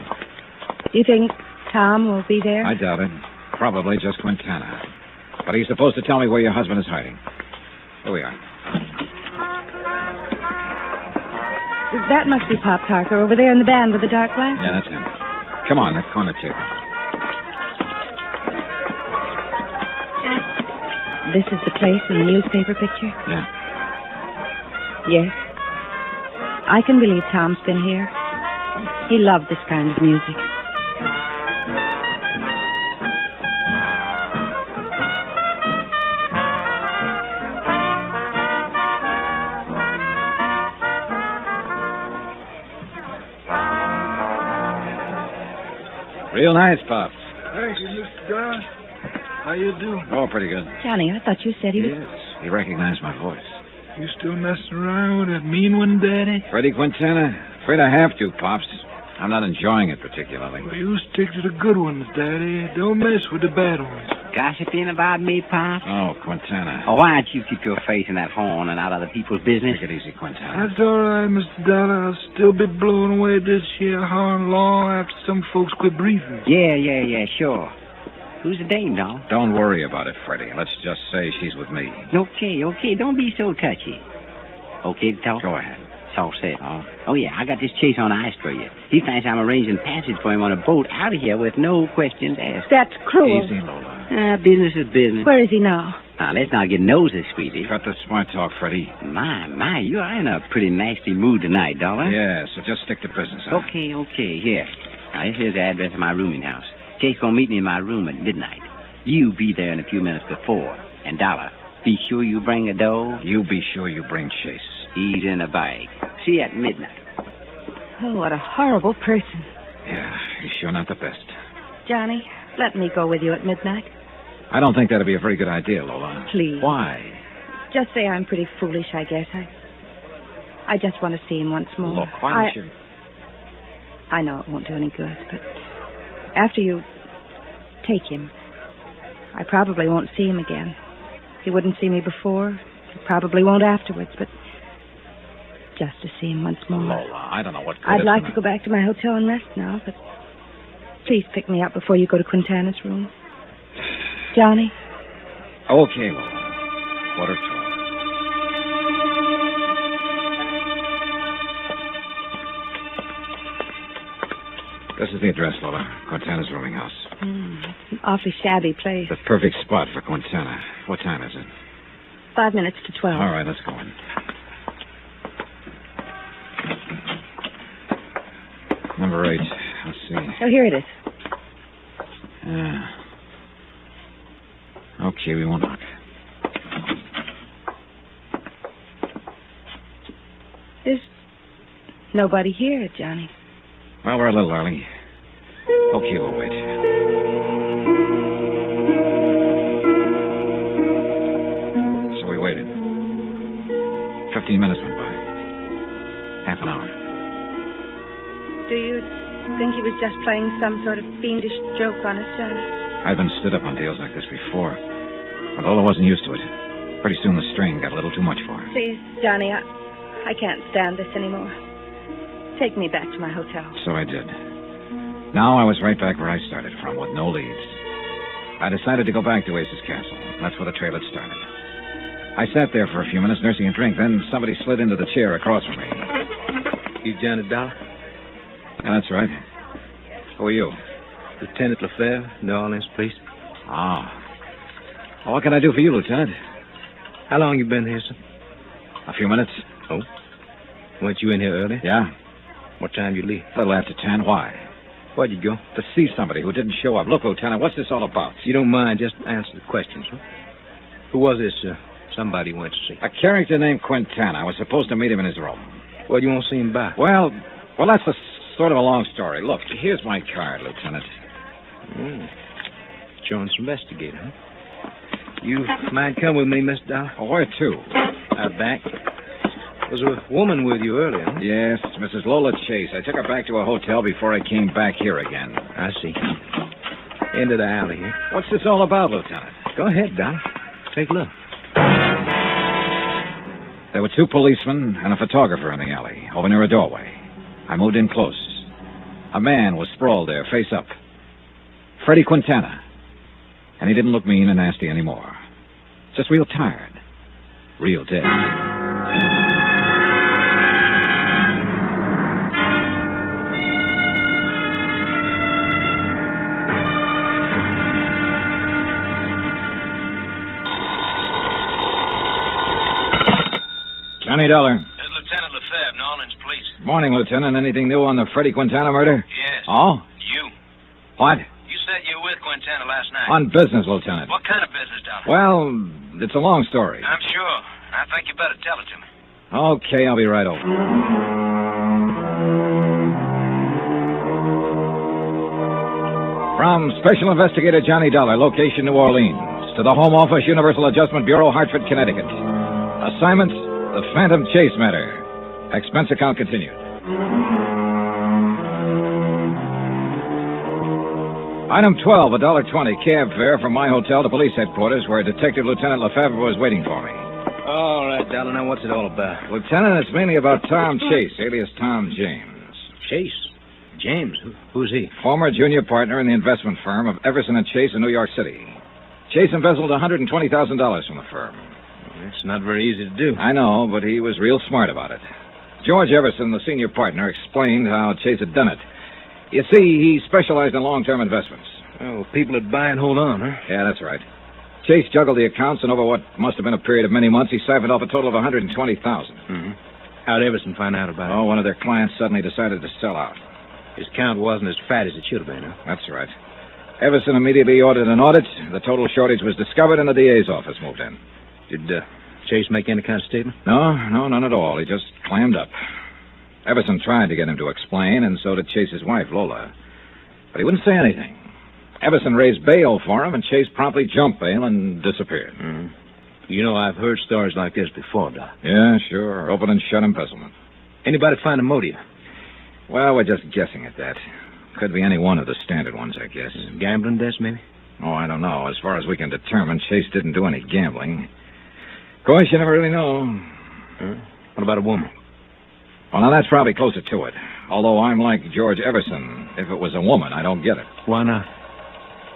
Do you think Tom will be there? I doubt it. Probably just Quintana. But he's supposed to tell me where your husband is hiding. Here we are. That must be Pop Harker over there in the band with the dark glasses. Yeah, that's him. Come on, that corner table. This is the place in the newspaper picture? Yeah. Yes. I can believe Tom's been here. He loved this kind of music. Real nice, Pops. Thank you, Mr. Dollar. How you doing? Oh, pretty good. Johnny, I thought you said he was... Yes, he recognized my voice. You still messing around with that mean one, Daddy? Freddie Quintana? Afraid I have to, Pops. I'm not enjoying it particularly. Well, you stick to the good ones, Daddy. Don't mess with the bad ones. Gossiping about me, Pop? Oh, Quintana. Oh, why don't you keep your face in that horn and out of the people's business? Take it easy, Quintana. That's all right, Mr. Dollar. I'll still be blowing away this here horn long after some folks quit breathing. Yeah, sure. Who's the dame, Don? Don't worry about it, Freddie. Let's just say she's with me. Okay. Don't be so touchy. Okay to talk? Go ahead. It's all set, huh? Oh, yeah, I got this chase on ice for you. He thinks I'm arranging passage for him on a boat out of here with no questions asked. That's cruel. Easy, Lola. Business is business. Where is he now? Now, let's not get nosy, sweetie. Cut the smart talk, Freddie. My, you are in a pretty nasty mood tonight, Dollar. Yeah, so just stick to business, huh? Okay, here. Now, here's the address of my rooming house. Chase gonna meet me in my room at midnight. You be there in a few minutes before. And Dollar, be sure you bring a dough. You be sure you bring Chase. He's in a bag. See you at midnight. Oh, what a horrible person. Yeah, he's sure not the best. Johnny, let me go with you at midnight. I don't think that'd be a very good idea, Lola. Please. Why? Just say I'm pretty foolish, I guess. I just want to see him once more. Look, why don't you... I know it won't do any good, but after you take him, I probably won't see him again. He wouldn't see me before. He probably won't afterwards, but just to see him once more. Lola, I don't know what... I'd like to go back to my hotel and rest now, but please pick me up before you go to Quintana's room. Johnny? Okay, Lola. 11:45. This is the address, Lola. Quintana's rooming house. It's an awfully shabby place. The perfect spot for Quintana. What time is it? 5 minutes to 12. All right, let's go in. Number 8. Let's see. Oh, here it is. Okay, we won't knock. There's nobody here, Johnny. Well, we're a little early. Okay, we'll wait. So we waited. 15 minutes went by. Half an hour. Do you think he was just playing some sort of fiendish joke on us, Johnny? I've been stood up on deals like this before. But Lola wasn't used to it. Pretty soon the strain got a little too much for her. Please, Johnny, I can't stand this anymore. Take me back to my hotel. So I did. Now I was right back where I started from, with no leads. I decided to go back to Ace's Castle. That's where the trail had started. I sat there for a few minutes nursing a drink. Then somebody slid into the chair across from me. You Johnny Dollar? Yeah, that's right. Who are you? Lieutenant LaFleur, New Orleans Police. Ah. Well, what can I do for you, Lieutenant? How long you been here, sir? A few minutes. Oh? Weren't you in here early? Yeah. What time you leave? A little after 10. Why? Where'd you go? To see somebody who didn't show up. Look, Lieutenant, what's this all about? You don't mind, just answer the questions, huh? Who was this, somebody you went to see? A character named Quintana. I was supposed to meet him in his room. Well, you won't see him back? Well, that's a sort of a long story. Look, here's my card, Lieutenant. Jones investigator, huh? You mind come with me, Mr. Dollar? Oh, where to? Out back. Was a woman with you earlier, huh? Yes, Mrs. Lola Chase. I took her back to a hotel before I came back here again. I see. Into the alley here. What's this all about, Lieutenant? Go ahead, Dollar. Take a look. There were 2 policemen and a photographer in the alley, over near a doorway. I moved in close. A man was sprawled there, face up. Freddie Quintana. And he didn't look mean and nasty anymore. Just real tired. Real dead. Johnny Dollar. This is Lieutenant Lefebvre, New Orleans Police. Morning, Lieutenant. Anything new on the Freddie Quintana murder? Yes. Oh? You. What? You said you were with Quintana last night. On business, Lieutenant. What kind of business, Dollar? Well, it's a long story. I'm sure. I think you better tell it to me. Okay, I'll be right over. From Special Investigator Johnny Dollar, location New Orleans, to the Home Office, Universal Adjustment Bureau, Hartford, Connecticut. Assignment, the Phantom Chase matter. Expense account continued. Item 12, $1.20, cab fare from my hotel to police headquarters, where Detective Lieutenant Lefebvre was waiting for me. All right, Dollar. Now, what's it all about? Lieutenant, it's mainly about Tom Chase, alias Tom James. Chase? James? Who's he? Former junior partner in the investment firm of Everson and Chase in New York City. Chase embezzled $120,000 from the firm. It's not very easy to do. I know, but he was real smart about it. George Everson, the senior partner, explained how Chase had done it. You see, he specialized in long-term investments. Oh, people that buy and hold on, huh? Yeah, that's right. Chase juggled the accounts, and over what must have been a period of many months, he siphoned off a total of $120,000. Mm-hmm. How'd Everson find out about it? Oh, one of their clients suddenly decided to sell out. His count wasn't as fat as it should have been, huh? That's right. Everson immediately ordered an audit. The total shortage was discovered, and the DA's office moved in. Did Chase make any kind of statement? No, none at all. He just clammed up. Everson tried to get him to explain, and so did Chase's wife, Lola. But he wouldn't say anything. Everson raised bail for him, and Chase promptly jumped bail and disappeared. Mm-hmm. You know, I've heard stories like this before, Doc. Yeah, sure. Open and shut embezzlement. Anybody find a motive? Well, we're just guessing at that. Could be any one of the standard ones, I guess. Gambling debts, maybe? Oh, I don't know. As far as we can determine, Chase didn't do any gambling. Of course, you never really know. What about a woman? Well, now, that's probably closer to it. Although I'm like George Everson. If it was a woman, I don't get it. Why not?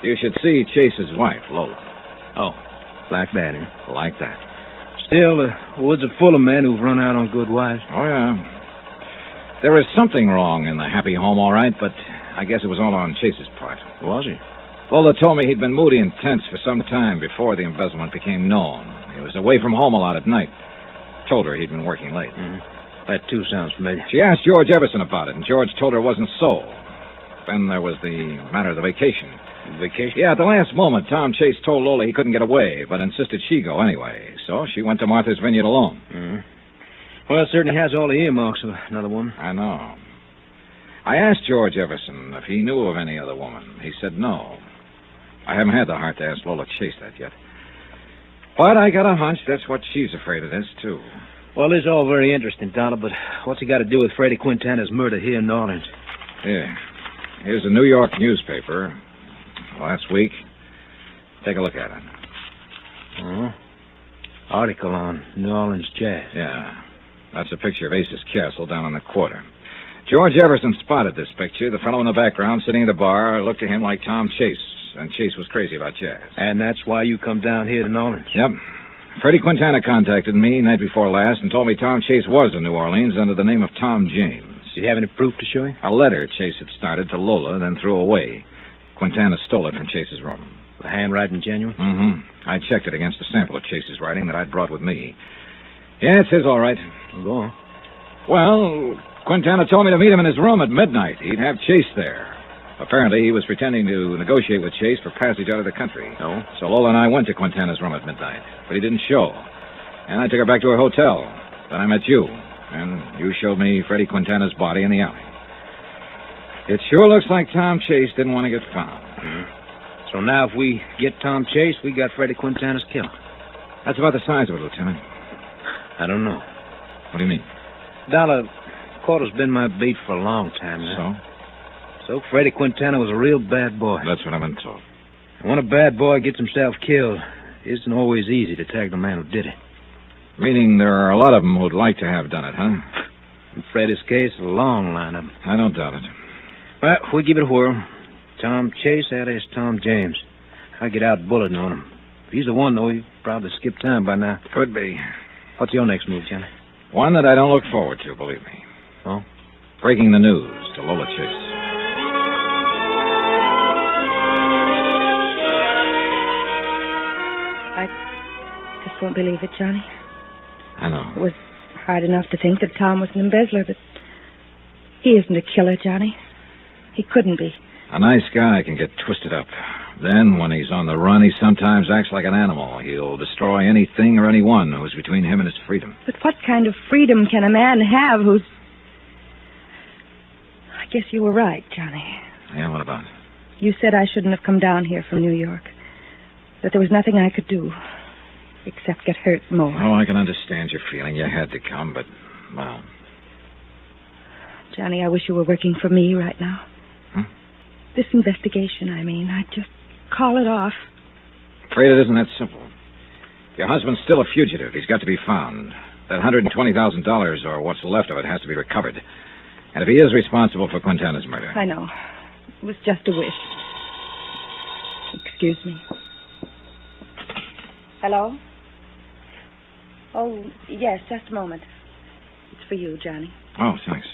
You should see Chase's wife, Lola. Oh, like that, eh? Like that. Still, the woods are full of men who've run out on good wives. Oh, yeah. There is something wrong in the happy home, all right, but I guess it was all on Chase's part. Was he? Lola told me he'd been moody and tense for some time before the embezzlement became known. He was away from home a lot at night. Told her he'd been working late. Mm-hmm. That, too, sounds familiar. She asked George Everson about it, and George told her it wasn't so. Then there was the matter of the vacation. Vacation? Yeah, at the last moment, Tom Chase told Lola he couldn't get away, but insisted she go anyway. So she went to Martha's Vineyard alone. Mm-hmm. Well, it certainly has all the earmarks of another woman. I know. I asked George Everson if he knew of any other woman. He said no. I haven't had the heart to ask Lola Chase that yet. But I got a hunch that's what she's afraid of this, too. Well, this is all very interesting, Dollar, but what's it got to do with Freddie Quintana's murder here in New Orleans? Here. Here's a New York newspaper. Last week. Take a look at it. Oh. Article on New Orleans jazz. Yeah. That's a picture of Ace's Castle down on the quarter. George Everson spotted this picture. The fellow in the background sitting at the bar looked to him like Tom Chase, and Chase was crazy about jazz. And that's why you come down here to New Orleans? Yep. Freddie Quintana contacted me night before last and told me Tom Chase was in New Orleans under the name of Tom James. Did you have any proof to show him? A letter Chase had started to Lola, then threw away. Quintana stole it from Chase's room. The handwriting genuine? Mm-hmm. I checked it against a sample of Chase's writing that I'd brought with me. Yeah, it's his all right. Go on. Well, Quintana told me to meet him in his room at midnight. He'd have Chase there. Apparently, he was pretending to negotiate with Chase for passage out of the country. Oh? So Lola and I went to Quintana's room at midnight, but he didn't show. And I took her back to her hotel. Then I met you, and you showed me Freddie Quintana's body in the alley. It sure looks like Tom Chase didn't want to get found. Mm-hmm. So now if we get Tom Chase, we got Freddie Quintana's killer. That's about the size of it, Lieutenant. I don't know. What do you mean? Dollar, quarter's been my beat for a long time now. So Freddie Quintana was a real bad boy. That's what I've been told. And when a bad boy gets himself killed, it isn't always easy to tag the man who did it. Meaning there are a lot of them who'd like to have done it, huh? In Freddie's case, a long line of them. I don't doubt it. Well, we give it a whirl. Tom Chase, alias Tom James. I get out bulleting on him. If he's the one, though, he probably skipped time by now. Could be. What's your next move, Johnny? One that I don't look forward to, believe me. Oh? Breaking the news to Lola Chase. I just won't believe it, Johnny. I know. It was hard enough to think that Tom was an embezzler, but he isn't a killer, Johnny. He couldn't be. A nice guy can get twisted up. Then, when he's on the run, he sometimes acts like an animal. He'll destroy anything or anyone who's between him and his freedom. But what kind of freedom can a man have who's... I guess you were right, Johnny. Yeah, what about? You said I shouldn't have come down here from New York. That there was nothing I could do except get hurt more. Oh, I can understand your feeling. You had to come, but, well... Johnny, I wish you were working for me right now. This investigation, I mean. I'd just call it off. Afraid it isn't that simple. Your husband's still a fugitive. He's got to be found. That $120,000 or what's left of it has to be recovered. And if he is responsible for Quintana's murder... I know. It was just a wish. Excuse me. Hello? Oh, yes, just a moment. It's for you, Johnny. Oh, thanks.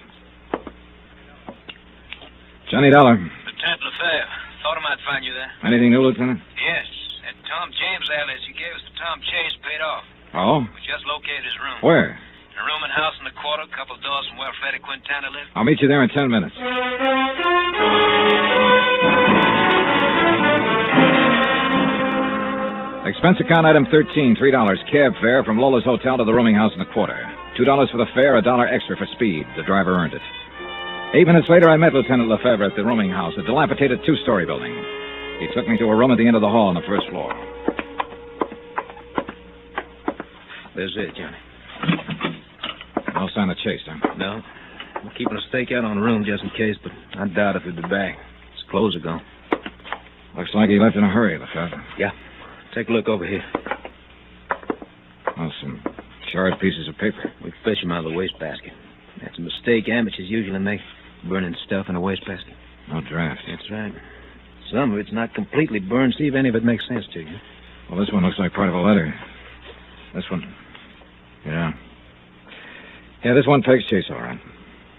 Johnny Dollar. Lieutenant Lefebvre. Thought I might find you there. Anything new, Lieutenant? Yes. That Tom James alias you gave us to Tom Chase paid off. Oh? We just located his room. Where? In a room and house in the quarter, a couple of doors from where Freddie Quintana lived. I'll meet you there in 10 minutes. Expense account item 13, $3. Cab fare from Lola's Hotel to the rooming house in the quarter. $2 for the fare, $1 extra for speed. The driver earned it. 8 minutes later, I met Lieutenant Lefebvre at the rooming house, a dilapidated two-story building. He took me to a room at the end of the hall on the first floor. There's it, Johnny. No sign of Chase, huh? No. I'm keeping a stakeout on the room just in case, but I doubt if he'll be back. His clothes are gone. Looks like he left in a hurry, Lefebvre. Yeah. Take a look over here. Oh, some charred pieces of paper. We fish them out of the wastebasket. That's a mistake amateurs usually make, burning stuff in a wastebasket. No draft. That's right. Some of it's not completely burned. See if any of it makes sense to you. Well, this one looks like part of a letter. This one. Yeah. Yeah, this one pegs Chase, all right.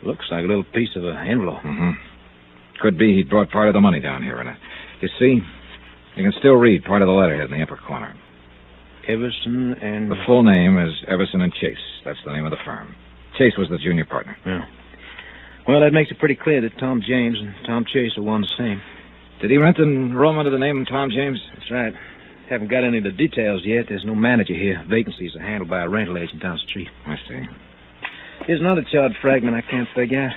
Looks like a little piece of an envelope. Mm-hmm. Could be he'd brought part of the money down here in it. You see, you can still read part of the letterhead in the upper corner. Everson and... The full name is Everson and Chase. That's the name of the firm. Chase was the junior partner. Yeah. Well, that makes it pretty clear that Tom James and Tom Chase are one and the same. Did he rent the room under the name of Tom James? That's right. Haven't got any of the details yet. There's no manager here. Vacancies are handled by a rental agent down the street. I see. Here's another charred fragment I can't figure out.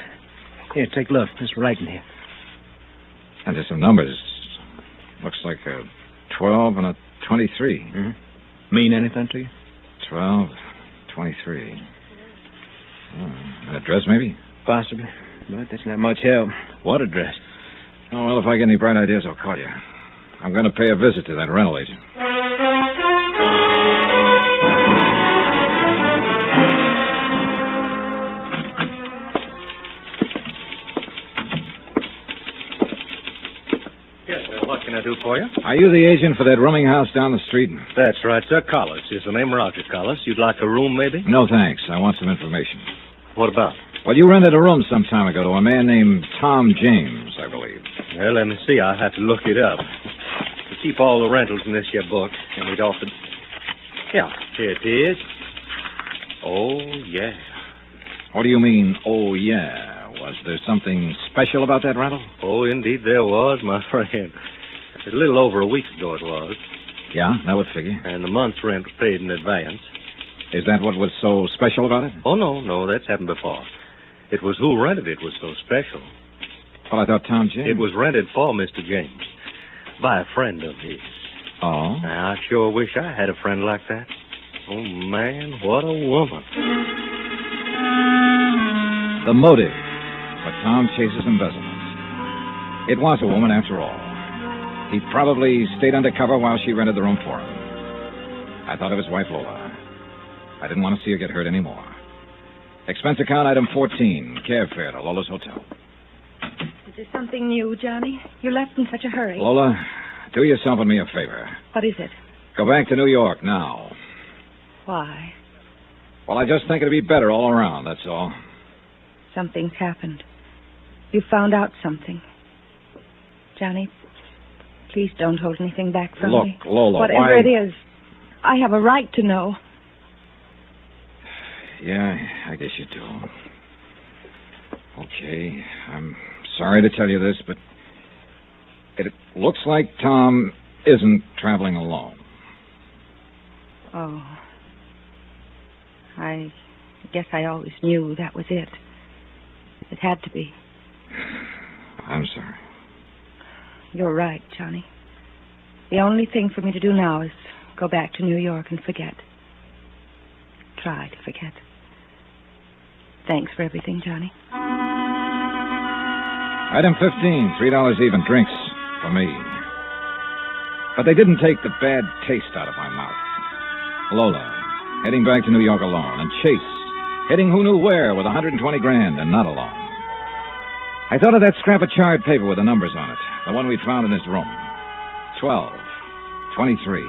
Here, take a look. This writing here. And there's some numbers. Looks like a 12 and a 23. Mm-hmm. Mean anything to you? 12, 23. An address, maybe? Possibly. But that's not much help. What address? Oh, well, if I get any bright ideas, I'll call you. I'm going to pay a visit to that rental agent. Yes, sir. What can I do for you? Are you the agent for that rooming house down the street? That's right, sir. Collis. Is the name Roger Collis? You'd like a room, maybe? No, thanks. I want some information. What about? Well, you rented a room some time ago to a man named Tom James, I believe. Well, let me see. I'll have to look it up. We keep all the rentals in this here book, and we'd often... Yeah, here it is. Oh, yeah. What do you mean, oh, yeah? Was there something special about that rental? Oh, indeed there was, my friend. A little over a week ago it was. Yeah, that would figure. And the month's rent was paid in advance. Is that what was so special about it? Oh, no, that's happened before. It was who rented it was so special. Well, I thought Tom James... It was rented for Mr. James by a friend of his. Oh? Now, I sure wish I had a friend like that. Oh, man, what a woman. The motive for Tom Chase's embezzlement. It was a woman, after all. He probably stayed undercover while she rented the room for him. I thought of his wife, Lola. I didn't want to see her get hurt anymore. Expense account item 14, cab fare to Lola's Hotel. Is there something new, Johnny? You left in such a hurry. Lola, do yourself and me a favor. What is it? Go back to New York now. Why? Well, I just think it'd be better all around, that's all. Something's happened. You found out something. Johnny, please don't hold anything back from me. Look, Lola, whatever why... it is, I have a right to know. Yeah, I guess you do. Okay, I'm sorry to tell you this, but it looks like Tom isn't traveling alone. Oh. I guess I always knew that was it. It had to be. I'm sorry. You're right, Johnny. The only thing for me to do now is go back to New York and forget. Try to forget. Thanks for everything, Johnny. Item 15, $3 even drinks for me. But they didn't take the bad taste out of my mouth. Lola, heading back to New York alone, and Chase, heading who knew where with $120 grand and not alone. I thought of that scrap of charred paper with the numbers on it, the one we'd found in his room. 12, 23.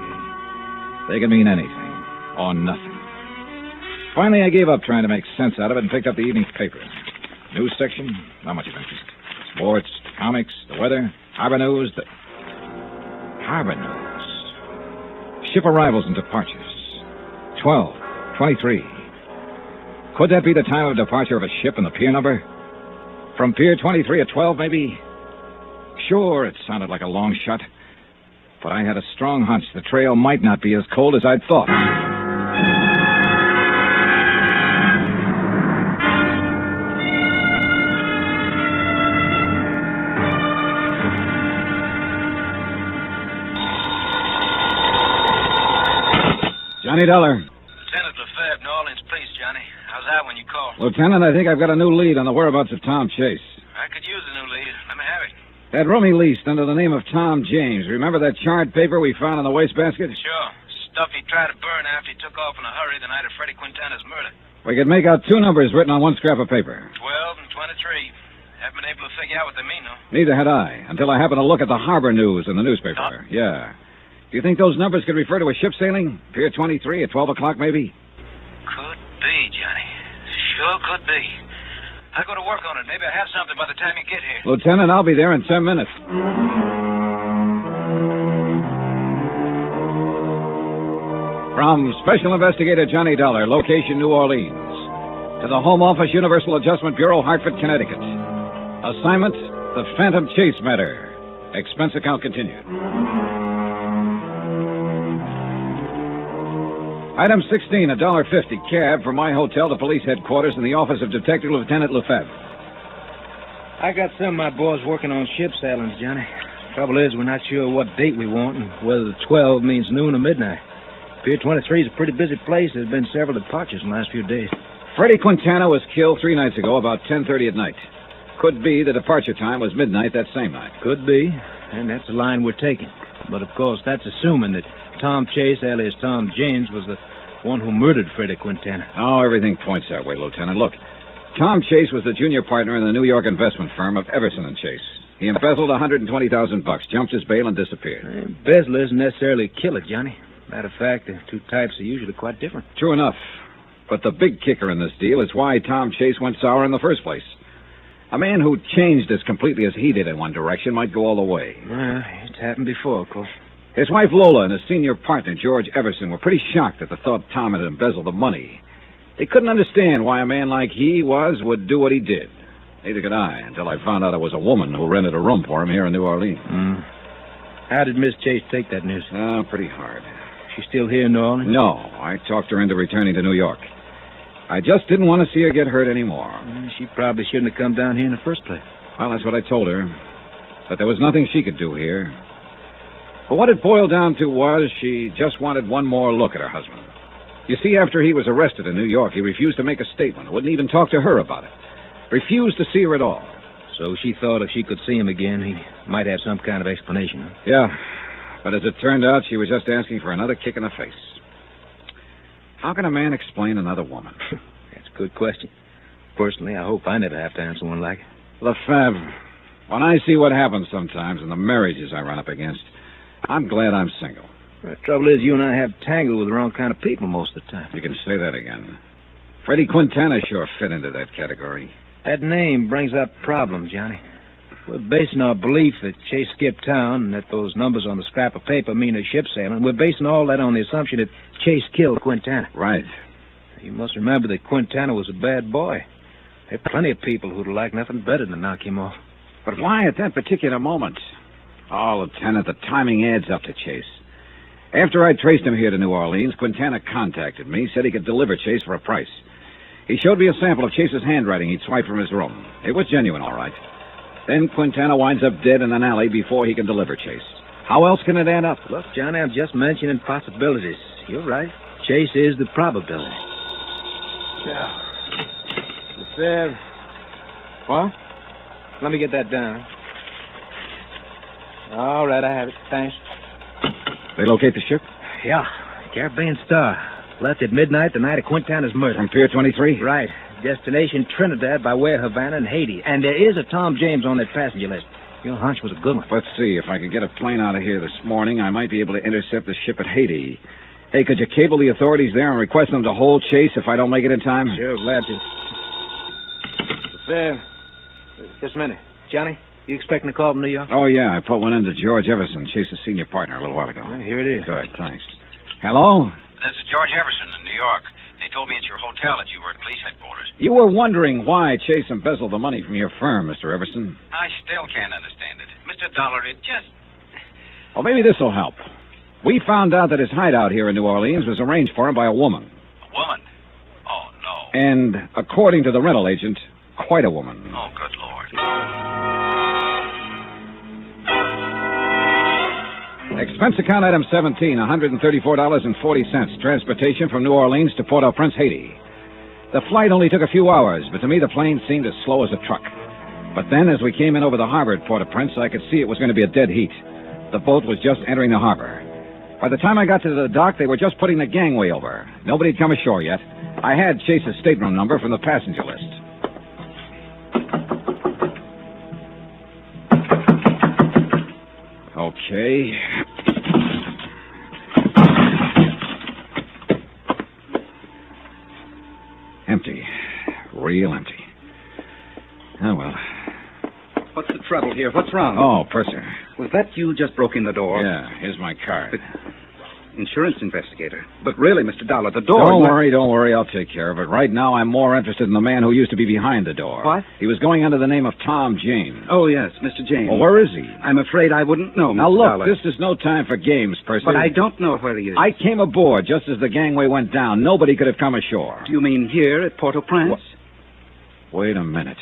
They could mean anything, or nothing. Finally, I gave up trying to make sense out of it and picked up the evening's paper. News section, not much of interest. Sports, comics, the weather, harbor news, Harbor news. Ship arrivals and departures. 12, 23. Could that be the time of departure of a ship and the pier number? From Pier 23 at 12, maybe? Sure, it sounded like a long shot. But I had a strong hunch the trail might not be as cold as I'd thought. Johnny Dollar. Lieutenant Lefebvre, New Orleans Police, Johnny. How's that when you call? Lieutenant, I think I've got a new lead on the whereabouts of Tom Chase. I could use a new lead. Let me have it. That room he leased under the name of Tom James. Remember that charred paper we found in the wastebasket? Sure. Stuff he tried to burn after he took off in a hurry the night of Freddie Quintana's murder. We could make out two numbers written on one scrap of paper. 12 and 23. Haven't been able to figure out what they mean, though. Neither had I, until I happened to look at the harbor news in the newspaper. Yeah. Do you think those numbers could refer to a ship sailing? Pier 23 at 12 o'clock, maybe? Could be, Johnny. Sure could be. I'll go to work on it. Maybe I'll have something by the time you get here. Lieutenant, I'll be there in 10 minutes. From Special Investigator Johnny Dollar, location New Orleans, to the Home Office Universal Adjustment Bureau, Hartford, Connecticut. Assignment, the Phantom Chase matter. Expense account continued. Item 16, $1.50 cab from my hotel to police headquarters in the office of Detective Lieutenant Lefebvre. I got some of my boys working on ship sailings, Johnny. Trouble is, we're not sure what date we want and whether the 12 means noon or midnight. Pier 23 is a pretty busy place. There's been several departures in the last few days. Freddie Quintana was killed 3 nights ago about 10:30 at night. Could be the departure time was midnight that same night. Could be, and that's the line we're taking. But, of course, that's assuming that Tom Chase, alias Tom James, was the one who murdered Freddie Quintana. Oh, everything points that way, Lieutenant. Look, Tom Chase was the junior partner in the New York investment firm of Everson and Chase. He embezzled $120,000, jumped his bail, and disappeared. Embezzler isn't necessarily a killer, Johnny. Matter of fact, the two types are usually quite different. True enough. But the big kicker in this deal is why Tom Chase went sour in the first place. A man who changed as completely as he did in one direction might go all the way. Well, it's happened before, of course. His wife Lola and his senior partner, George Everson, were pretty shocked at the thought Tom had embezzled the money. They couldn't understand why a man like he would do what he did. Neither could I, until I found out it was a woman who rented a room for him here in New Orleans. How did Miss Chase take that news? Pretty hard. She's still here in New Orleans? No, I talked her into returning to New York. I just didn't want to see her get hurt anymore. She probably shouldn't have come down here in the first place. Well, that's what I told her. But there was nothing she could do here. But what it boiled down to was she just wanted one more look at her husband. You see, after he was arrested in New York, he refused to make a statement. Wouldn't even talk to her about it. Refused to see her at all. So she thought if she could see him again, he might have some kind of explanation. Huh? Yeah. But as it turned out, she was just asking for another kick in the face. How can a man explain another woman? That's a good question. Personally, I hope I never have to answer one like it. Lefebvre, when I see what happens sometimes in the marriages I run up against, I'm glad I'm single. The trouble is, you and I have tangled with the wrong kind of people most of the time. You can say that again. Freddie Quintana sure fit into that category. That name brings up problems, Johnny. We're basing our belief that Chase skipped town and that those numbers on the scrap of paper mean a ship sailing. We're basing all that on the assumption that Chase killed Quintana. Right. You must remember that Quintana was a bad boy. There are plenty of people who'd like nothing better than knock him off. But why at that particular moment? Oh, Lieutenant, the timing adds up to Chase. After I traced him here to New Orleans, Quintana contacted me, said he could deliver Chase for a price. He showed me a sample of Chase's handwriting he'd swiped from his room. It was genuine, all right. Then Quintana winds up dead in an alley before he can deliver Chase. How else can it add up? Look, Johnny, I'm just mentioning possibilities. You're right. Chase is the probability. Yeah. What? Let me get that down. All right, I have it. Thanks. They locate the ship? Yeah. Caribbean Star. Left at midnight the night of Quintana's murder. From Pier 23? Right. Destination Trinidad by way of Havana and Haiti. And there is a Tom James on that passenger list. Your hunch was a good one. Let's see. If I could get a plane out of here this morning, I might be able to intercept the ship at Haiti. Hey, could you cable the authorities there and request them to hold Chase if I don't make it in time? Sure, glad to. There. Just a minute. Johnny, you expecting a call from New York? Oh, yeah. I put one in to George Everson, Chase's senior partner, a little while ago. Well, here it is. Good, thanks. Hello? This is George Everson in New York. They told me at your hotel that you were at police headquarters. You were wondering why Chase embezzled the money from your firm, Mr. Everson. I still can't understand it. Mr. Dollar, it just... Well, maybe this will help. We found out that his hideout here in New Orleans was arranged for him by a woman. A woman? Oh, no. And, according to the rental agent, quite a woman. Oh, good Lord. Expense account item 17, $134.40. Transportation from New Orleans to Port-au-Prince, Haiti. The flight only took a few hours, but to me the plane seemed as slow as a truck. But then, as we came in over the harbor at Port-au-Prince, I could see it was going to be a dead heat. The boat was just entering the harbor. By the time I got to the dock, they were just putting the gangway over. Nobody had come ashore yet. I had Chase's stateroom number from the passenger list. Okay. Empty. Real empty. Oh, well. What's the trouble here? What's wrong? Oh, Purser. Was that you just broke in the door? Yeah, here's my card. Insurance investigator. But really, Mr. Dollar, the door... Don't worry, I'll take care of it. Right now, I'm more interested in the man who used to be behind the door. What? He was going under the name of Tom James. Oh, yes, Mr. James. Well, where is he? I'm afraid I wouldn't know, Mr. Now, look, Dollar. this is no time for games, Percy. But I don't know where he is. I came aboard just as the gangway went down. Nobody could have come ashore. Do you mean here at Port-au-Prince? Wait a minute.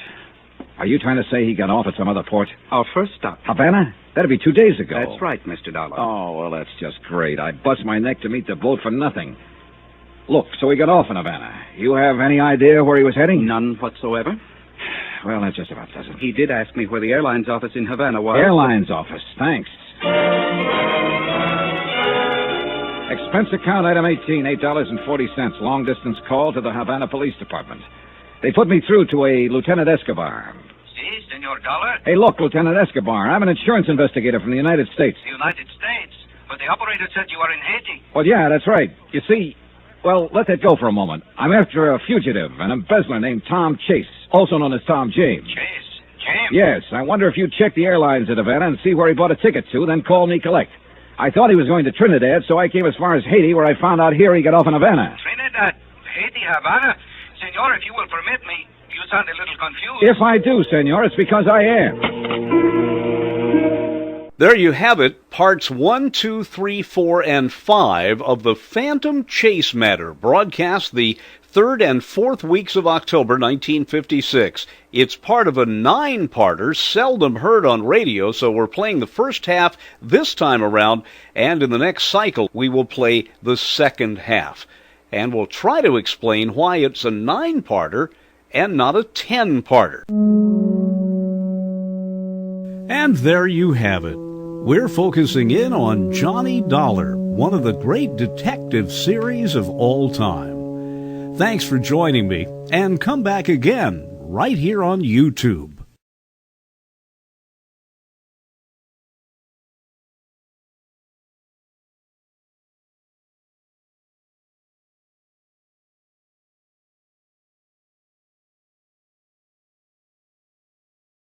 Are you trying to say he got off at some other port? Our first stop. Havana? That'd be 2 days ago. That's right, Mr. Dollar. Oh, well, that's just great. I bust my neck to meet the boat for nothing. Look, so he got off in Havana. You have any idea where he was heading? None whatsoever. Well, that just about does it. He did ask me where the airline's office in Havana was. Airline's office. Thanks. Expense account item 18, $8.40. Long distance call to the Havana Police Department. They put me through to a Lieutenant Escobar. Si, Senor Dollar? Hey, look, Lieutenant Escobar, I'm an insurance investigator from the United States. The United States? But the operator said you are in Haiti. Well, yeah, that's right. You see, well, let that go for a moment. I'm after a fugitive, an embezzler named Tom Chase, also known as Tom James. Chase? James? Yes, I wonder if you'd check the airlines at Havana and see where he bought a ticket to, then call me collect. I thought he was going to Trinidad, so I came as far as Haiti, where I found out here he got off in Havana. Trinidad? Haiti? Havana? Senor, if you will permit me, you sound a little confused. If I do, senor, it's because I am. There you have it, parts 1, 2, 3, 4, and 5 of the Phantom Chase matter, broadcast the 3rd and 4th weeks of October 1956. It's part of a 9-parter, seldom heard on radio, so we're playing the first half this time around, and in the next cycle we will play the second half. And we'll try to explain why it's a 9-parter and not a 10-parter. And there you have it. We're focusing in on Johnny Dollar, one of the great detective series of all time. Thanks for joining me, and come back again right here on YouTube.